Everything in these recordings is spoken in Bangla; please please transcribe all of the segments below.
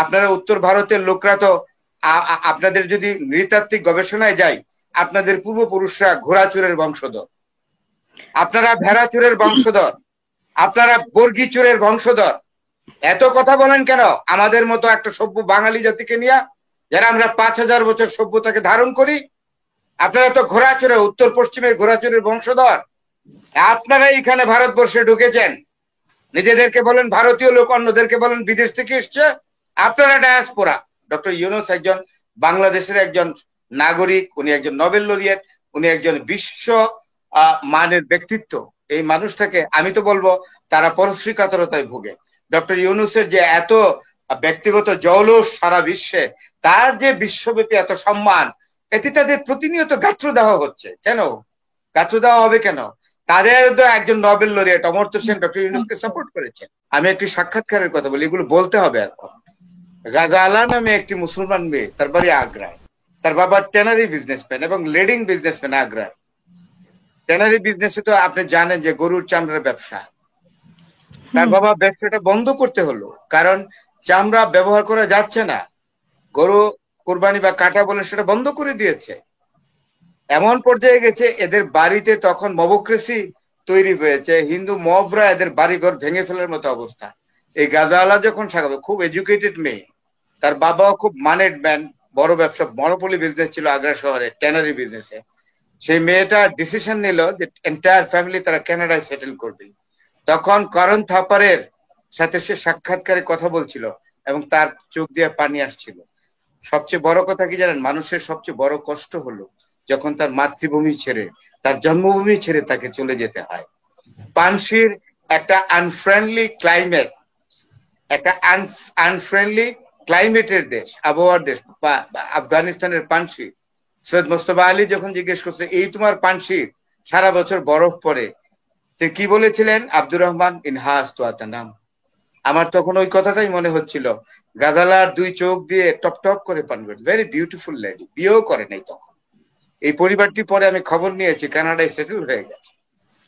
আপনারা উত্তর ভারতের লোকরা তো আপনাদের যদি নৃতাত্ত্বিক গবেষণায় যায়, আপনাদের পূর্বপুরুষরা ঘোড়াচুরের বংশধর, আপনারা ভেড়াচুরের বংশধর, আপনারা বর্গীচুরের বংশধর। এত কথা বলেন কেন আমাদের মতো একটা সভ্য বাঙালি জাতিকে নিয়ে, যারা আমরা 5000 বছর সভ্যতাকে ধারণ করি? আপনারা তো ঘোড়াচুরে, উত্তর পশ্চিমের ঘোড়াচুরের বংশধর। আপনারা এখানে ভারতবর্ষে ঢুকেছেন, নিজেদেরকে বলেন ভারতীয় লোক, অন্যদেরকে বলেন বিদেশ থেকে এসছে। আপনারা ডায়াসপোরা। ডক্টর ইউনূস একজন বাংলাদেশের একজন নাগরিক, উনি একজন নোবেল লরিয়েট, উনি একজন বিশ্ব মানের ব্যক্তিত্ব। এই মানুষটাকে আমি তো বলবো তারা পরশ্রী কাতরতায় ভুগে। ডক্টর ইউনূসের যে এত ব্যক্তিগত জৌলুস সারা বিশ্বে, তার যে বিশ্বব্যাপী এত সম্মান, এতে তাদের প্রতিনিয়ত গাত্র দেওয়া হচ্ছে কেন? গাত্র দেওয়া হবে কেন? তাদের তো একজন Nobel laureate Amartya Sen doctor ইউনূসকে সাপোর্ট করেছে। আমি একটি সাক্ষাৎকারের কথা বলি, এগুলো বলতে হবে এখন। গাজালা নামে একটি মুসলমান মেয়ে, তার বাড়ি আগ্রায়, তার বাবা ট্যানারি বিজনেসম্যান এবং লিডিং বিজনেসম্যান আগ্রায়। ট্যানারি বিজনেসে তো আপনি জানেন যে গরুর চামড়ার ব্যবসা। তার বাবা ব্যবসাটা বন্ধ করতে হলো, কারণ চামড়া ব্যবহার করা যাচ্ছে না, গরু কোরবানি বা কাটা বলে সেটা বন্ধ করে দিয়েছে। এমন পর্যায়ে গেছে এদের বাড়িতে তখন মবক্রেসি তৈরি হয়েছে, হিন্দু মবরা এদের বাড়িঘর ভেঙে ফেলার মতো অবস্থা। এই গাজাওয়ালা যখন সাগাবে, খুব এডুকেটেড মেয়ে, তার বাবাও খুব মানেড ম্যান, বড় ব্যবসা মনোপলি বিজনেস ছিল আগ্রা শহরে, ট্যানারি বিজনেসে। সেই মেয়েটা ডিসিশন নিল যে এন্টায়ার ফ্যামিলি তারা কানাডায় সেটেল করবে। তখন করণ থাপারের সাথে সে সাক্ষাৎকারে কথা বলছিল এবং তার চোখ দিয়ে পানি আসছিল। সবচেয়ে বড় কথা কি জানেন? মানুষের সবচেয়ে বড় কষ্ট হলো যখন তার মাতৃভূমি ছেড়ে, তার জন্মভূমি ছেড়ে তাকে চলে যেতে হয়। পানশির একটা আনফ্রেন্ডলি ক্লাইমেট, একটা আনফ্রেন্ডলি ক্লাইমেটের দেশ, আবহাওয়ার দেশ আফগানিস্তানের পানশি। সৈয়দ মোস্তফা আলী যখন জিজ্ঞেস করছে এই তোমার পানশির সারা বছর বরফ পড়ে, সে কি বলেছিলেন? আব্দুর রহমান ইনহাস তো নাম। আমার তখন ওই কথাটাই মনে হচ্ছিল। গাজালার দুই চোখ দিয়ে টপ টপ করে পানি পড়ে। ভেরি বিউটিফুল লেডি, বিয়েও করে নাই তখন। এই পরিবারটি পরে আমি খবর নিয়েছি কানাডায় সেটেল হয়ে গেছে।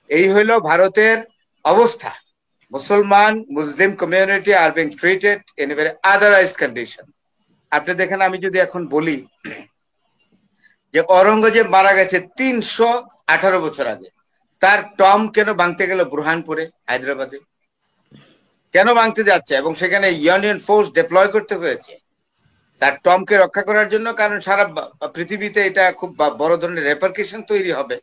এই হইলো ভারতের অবস্থা। মুসলমান মুসলিম কমিউনিটি আর being treated in a very otherized condition. আপনি দেখেন, আমি যদি এখন বলি যে অরঙ্গজেব মারা গেছে 318 বছর আগে, তার টম কেন ভাঙতে গেল বুরহানপুরে, হায়দ্রাবাদে? কেন ভাঙতে যাচ্ছে? এবং সেখানে ইউনিয়ন ফোর্স ডিপ্লয় করতে হয়েছে তার টমকে রক্ষা করার জন্য, কারণ সারা পৃথিবীতে এটা খুব বড় ধরনের রেপারকেশন তৈরি হবে,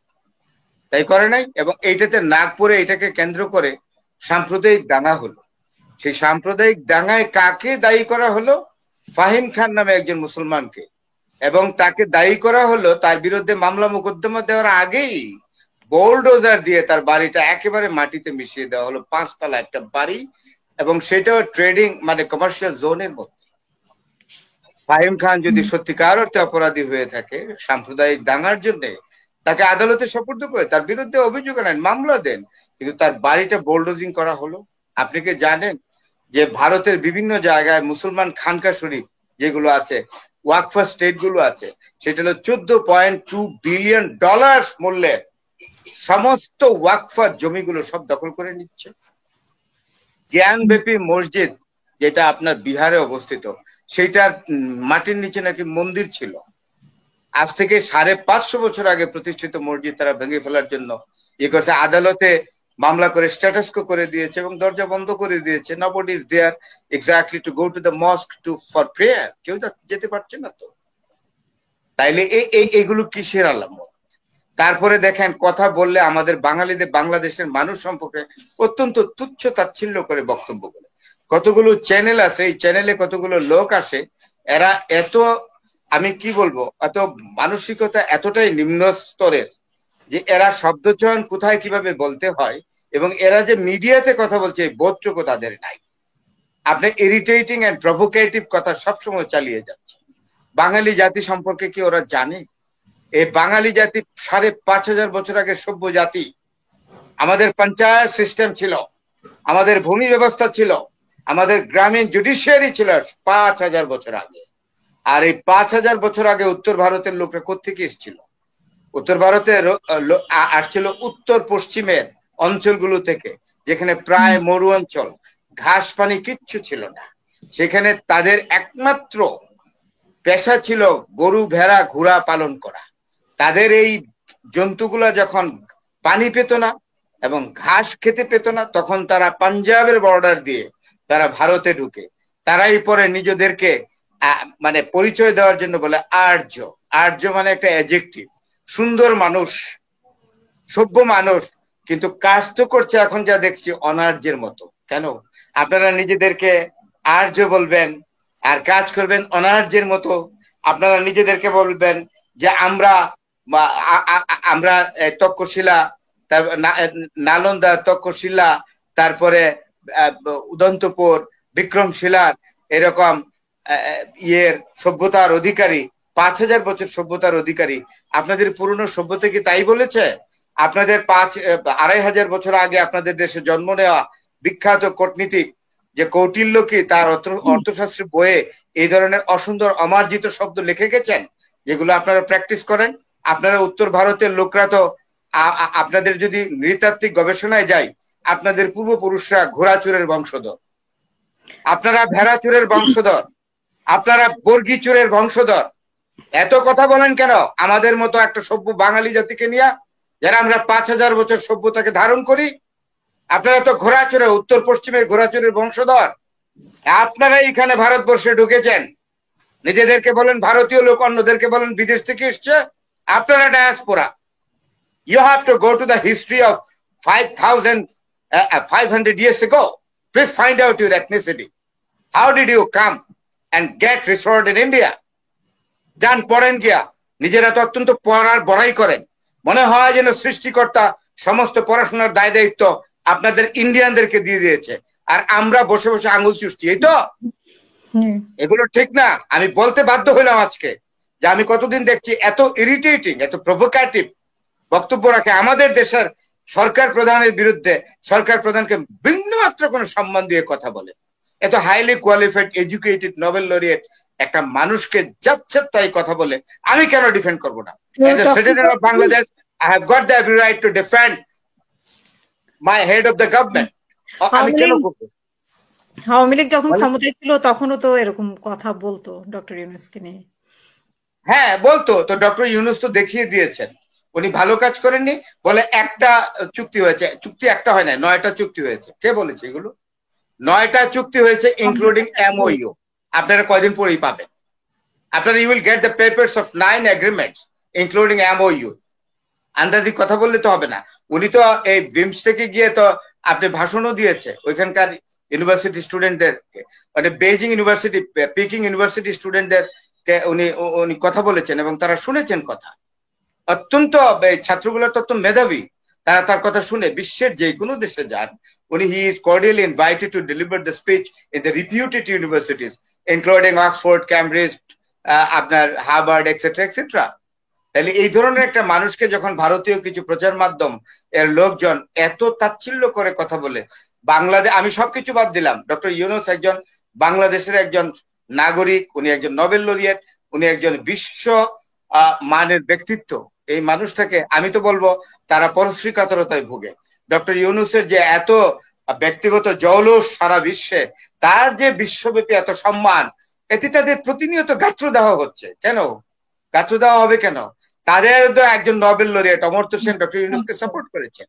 তাই করে নাই। এবং এইটাতে নাগপুরে এটাকে কেন্দ্র করে সাম্প্রদায়িক দাঙ্গা হলো। সেই সাম্প্রদায়িক দাঙ্গায় কাকে দায়ী করা হলো? ফাহিম খান নামে একজন মুসলমানকে। এবং তাকে দায়ী করা হলো, তার বিরুদ্ধে মামলা মোকদ্দমা দেওয়ার আগেই বোলডোজার দিয়ে তার বাড়িটা একেবারে মাটিতে মিশিয়ে দেওয়া হলো। 5 তলা একটা বাড়ি, এবং সেটাও ট্রেডিং মানে কমার্শিয়াল জোনের মধ্যে। ফাহিম খান যদি সত্যিকার অর্থে অপরাধী হয়ে থাকে সাম্প্রদায়িক দাঙ্গার জন্য, তাকে আদালতে সোপর্দ করে তার বিরুদ্ধে অভিযোগ আনেন, মামলা দেন, কিন্তু তার বাড়িটা বোলডোজিং করা হলো। আপনি কি জানেন যে ভারতের বিভিন্ন জায়গায় মুসলমান খানকা শরীফ যেগুলো আছে, ওয়াকফা স্টেট গুলো আছে, সেটা হলো $14.2 বিলিয়ন মূল্যের সমস্ত ওয়াকফা জমিগুলো সব দখল করে নিচ্ছে। জ্ঞানব্যাপী মসজিদ যেটা আপনার বিহারে অবস্থিত, সেইটার মাটির নিচে নাকি মন্দির ছিল। আজ থেকে 550 বছর আগে প্রতিষ্ঠিত মসজিদ তারা ভেঙে ফেলার জন্য করছে। আদালতে মামলা করে স্ট্যাটাস কো করে দিয়েছে এবং দরজা বন্ধ করে দিয়েছে। Nobody is there exactly to go to the mosque to for prayer. কেউ যেতে পারছে না তো। তাইলে এইগুলো কিসের আলামত? তারপরে দেখেন, কথা বললে আমাদের বাঙালিদের, বাংলাদেশের মানুষ সম্পর্কে অত্যন্ত তুচ্ছ তাচ্ছিল্য করে বক্তব্য বলে। কতগুলো চ্যানেল আছে, এই চ্যানেলে কতগুলো লোক আসে, এরা এত, আমি কি বলবো, এত মানসিকতা এতটাই নিম্ন স্তরের যে এরা শব্দচয়ন কোথায় কিভাবে বলতে হয়, এবং এরা যে মিডিয়াতে কথা বলছে এই বোধটুকু তাদের নাই। আপনি ইরিটেটিং এন্ড প্রভোকেটিভ কথা সবসময় চালিয়ে যাচ্ছে। বাঙালি জাতি সম্পর্কে কি ওরা জানে? এই বাঙালি জাতি 5,500 বছর আগে সভ্য জাতি। আমাদের পঞ্চায়েত সিস্টেম ছিল, আমাদের ভূমি ব্যবস্থা ছিল, আমাদের গ্রামীণ জুডিশিয়ারি ছিল 5,000 বছর আগে। আর এই 5,000 বছর আগে উত্তর ভারতের লোকরা কোত্থেকে এসেছিল? উত্তর ভারতে আসছিল উত্তর পশ্চিমের অঞ্চলগুলো থেকে, যেখানে প্রায় মরু অঞ্চল, ঘাস পানি কিচ্ছু ছিল না। সেখানে তাদের একমাত্র পেশা ছিল গরু ভেড়া ঘোড়া পালন করা। তাদের এই জন্তুগুলা যখন পানি পেত না এবং ঘাস খেতে পেত না, তখন তারা পাঞ্জাবের বর্ডার দিয়ে তারা ভারতে ঢুকে। তারাই পরে নিজেদেরকে মানে পরিচয় দেওয়ার জন্য বলে আর্য। আর্য মানে একটা অ্যাডজেক্টিভ, সুন্দর মানুষ, সভ্য মানুষ, কিন্তু কাজ তো করছে এখন যা দেখছি অনার্যের মতো। কেন আপনারা নিজেদেরকে আর্য বলবেন আর কাজ করবেন অনার্যের মতো? আপনারা নিজেদেরকে বলবেন যে আমরা আমরা তক্ষশিলা, নালন্দা, তক্ষশিলা, তারপরে উদন্তপুর, বিক্রমশিলার এরকম ইয়ের সভ্যতার অধিকারী, 5000 বছর সভ্যতার অধিকারী। আপনাদের পুরনো সভ্যতা কি তাই বলেছে? আপনাদের 2500 বছর আগে আপনাদের দেশে জন্ম নেওয়া বিখ্যাত কূটনীতিক যে কৌটিল্য কি তার অর্থশাস্ত্রের বইয়ে এই ধরনের অসুন্দর অমার্জিত শব্দ লিখে গেছেন, যেগুলো আপনারা প্র্যাকটিস করেন? আপনারা উত্তর ভারতের লোকরা তো আপনাদের যদি নৃতাত্ত্বিক গবেষণায় যায়, আপনাদের পূর্বপুরুষরা ঘোড়াচুরের বংশধর, আপনারা ভেড়াচুরের বংশধর, আপনারা বর্গীচুরের বংশধর। এত কথা বলেন কেন আমাদের মতো একটা সভ্য বাঙালি জাতিকে নিয়ে, যারা আমরা 5000 বছর সভ্যতাকে ধারণ করি? আপনারা তো ঘোড়াচুরে, উত্তর পশ্চিমের ঘোড়াচুরের বংশধর। আপনারা এখানে ভারতবর্ষে ঢুকেছেন, নিজেদেরকে বলেন ভারতীয় লোক, অন্যদেরকে বলেন বিদেশ থেকে এসছে। আপনারা diaspora. You have to go to the history of 5,500 years ago. Please find out your ethnicity. How did you come and get restored in India? যান পড়েন গিয়া। নিজেরা তো অত্যন্ত পড়ার বড়াই করেন, মনে হয় যেন সৃষ্টিকর্তা সমস্ত পড়াশোনার দায় দায়িত্ব আপনাদের ইন্ডিয়ানদেরকে দিয়ে দিয়েছে, আর আমরা বসে বসে আঙুল চুষছি। এই তো, এগুলো ঠিক না। আমি বলতে বাধ্য হইলাম আজকে যে আমি কতদিন দেখছি এত ইরিটেটিং, এত প্রভোকেটিভ বক্তব্য রাখে আমাদের দেশের সরকার প্রধানের বিরুদ্ধে। সরকার প্রধানকে বিন্দুমাত্র কোনো সম্মান দিয়ে কথা বলে। এত highly qualified educated Nobel laureate একটা মানুষকে যাচ্ছে তাই কথা বলে, আমি কেন ডিফেন্ড করবো না? As a citizen of Bangladesh, I have got the right to defend my head of the government. আমি কেন করবো? আওয়ামী লীগ যখন ক্ষমতায় ছিল তখনও তো এরকম কথা বলতো ডক্টর ইউনূসকে নিয়ে। হ্যাঁ বলতো তো, ডক্টর ইউনূস তো দেখিয়ে দিয়েছেন উনি ভালো কাজ করেননি। বলে একটা চুক্তি হয়েছে, চুক্তি একটা হয় না, 9টা চুক্তি হয়েছে। কে বলেছে এগুলো? 9টা চুক্তি হয়েছে ইনক্লুডিং MOU। আপনারা কয়দিন পরেই পাবেন। আপনারা you will get the papers of 9 agreements including MOU। আন্দাজি কথা বললে তো হবে না। উনি তো এই বিমস্টেকে গিয়ে তো আপনি ভাষণও দিয়েছে ওইখানকার ইউনিভার্সিটি স্টুডেন্টদেরকে, মানে বেজিং ইউনিভার্সিটি, পিকিং ইউনিভার্সিটি স্টুডেন্টদেরকে উনি কথা বলেছেন এবং তারা শুনেছেন কথা। অত্যন্ত ছাত্রগুলো অত্যন্ত মেধাবী, তারা তার কথা শুনে বিশ্বের যে কোনো দেশে যান উনি he is cordially invited to deliver the speech in the reputed universities including Oxford, Cambridge, আপনার হার্ভার্ড এক্সেট্রা এক্সেট্রা। তাহলে এই ধরনের একটা মানুষকে যখন ভারতীয় কিছু প্রচার মাধ্যম এর লোকজন এত তাচ্ছিল্য করে কথা বলে, বাংলাদেশ, আমি সবকিছু বাদ দিলাম, ডক্টর ইউনূস একজন বাংলাদেশের একজন নাগরিক, উনি একজন নোবেল লরিয়েট, উনি একজন বিশ্ব মানের ব্যক্তিত্ব। এই মানুষটাকে আমি তো বলবো তারা পরশ্রী কাতরতায় ভুগে। ডক্টর ইউনূসের যে এত ব্যক্তিগত জৌলুস সারা বিশ্বে, তার যে বিশ্বব্যাপী এত সম্মান, এতে তাদের প্রতিনিয়ত গাত্রদাহ হচ্ছে। কেন গাত্রদাহ হবে কেন? তাদের তো একজন Nobel laureate Amartya Sen doctor ইউনূসকে সাপোর্ট করেছেন,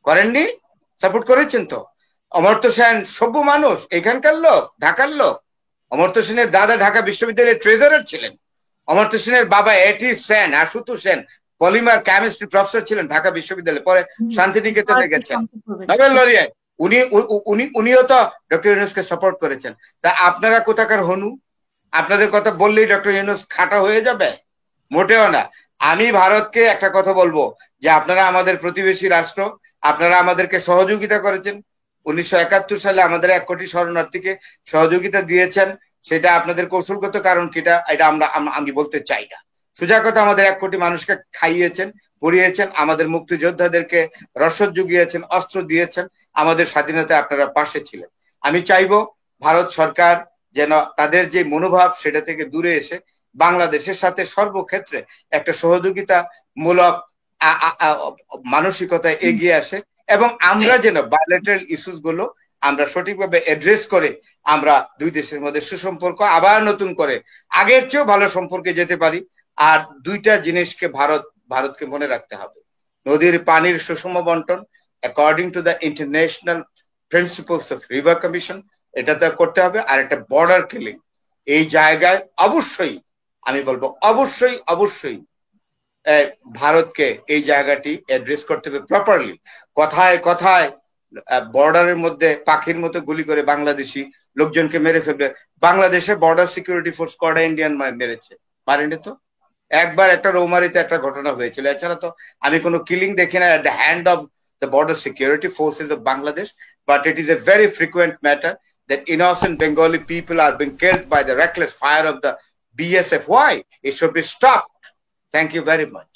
করেননি? সাপোর্ট করেছেন তো। অমর্ত্য সেন সভ্য মানুষ, এখানকার লোক, ঢাকার লোক। অমর্ত্য সেনের দাদা ঢাকা বিশ্ববিদ্যালয়ের ট্রেজারার ছিলেন। অমর্ত্য সেনের বাবা এটি Sen, Ashutosh Sen, polymer chemistry professor ছিলেন ঢাকা বিশ্ববিদ্যালয়ে, পরে শান্তিনিকেতনে গেছেন, নোবেল লরিয়েট। উনিও তো ডক্টর ইউনূসকে সাপোর্ট করেছেন। তা আপনারা কোথাকার হনু? আপনাদের কথা বললেই ডক্টর ইউনূস খাঁটা হয়ে যাবে? মোটেও না। আমি ভারতকে একটা কথা বলবো যে আপনারা আমাদের প্রতিবেশী রাষ্ট্র, আপনারা আমাদেরকে সহযোগিতা করেছেন। 1971 সালে আমাদের 1 কোটি শরণার্থীকে সহযোগিতা দিয়েছেন। সেটা আপনাদের কৌশলগত কারণ কিটা এটা আমি বলতে চাই না। সোজা কথা, আমাদের 1 কোটি মানুষকে খাইয়েছেন, পড়িয়েছেন, আমাদের মুক্তিযোদ্ধাদেরকে রসদ জুগিয়েছেন, অস্ত্র দিয়েছেন, আমাদের স্বাধীনতায় আপনারা পাশে ছিলেন। আমি চাইবো ভারত সরকার যেন তাদের যে মনোভাব সেটা থেকে দূরে এসে বাংলাদেশের সাথে সর্বক্ষেত্রে একটা সহযোগিতা মূলক মানসিকতায় এগিয়ে আসে, এবং আমরা যেন বায়োলেটারাল ইস্যুস গুলো আমরা সঠিকভাবে অ্যাড্রেস করে আমরা দুই দেশের মধ্যে সুসম্পর্ক আবার নতুন করে আগের চেয়েও ভালো সম্পর্কে যেতে পারি। আর দুইটা জিনিসকে ভারতকে মনে রাখতে হবে, নদীর পানির সুষম বন্টন according to the international principles of river commission, এটাতে করতে হবে। আর একটা বর্ডার কিলিং, এই জায়গায় অবশ্যই আমি বলবো অবশ্যই ভারতকে এই জায়গাটি অ্যাড্রেস করতে হবে প্রপারলি। কথায় কথায় বর্ডারের মধ্যে পাখির মতো গুলি করে বাংলাদেশি লোকজনকে মেরে ফেলবে। বাংলাদেশে বর্ডার সিকিউরিটি ফোর্স কটা ইন্ডিয়ান মেরেছে? মারেনি তো। একবার একটা রৌমারিতে একটা ঘটনা হয়েছিল, এছাড়া তো আমি কোনো কিলিং দেখি না at the hand of the border security forces of Bangladesh, but it is a very frequent matter that innocent Bengali people are being killed by the reckless fire of the BSF. Why? It should be stopped. Thank you very much.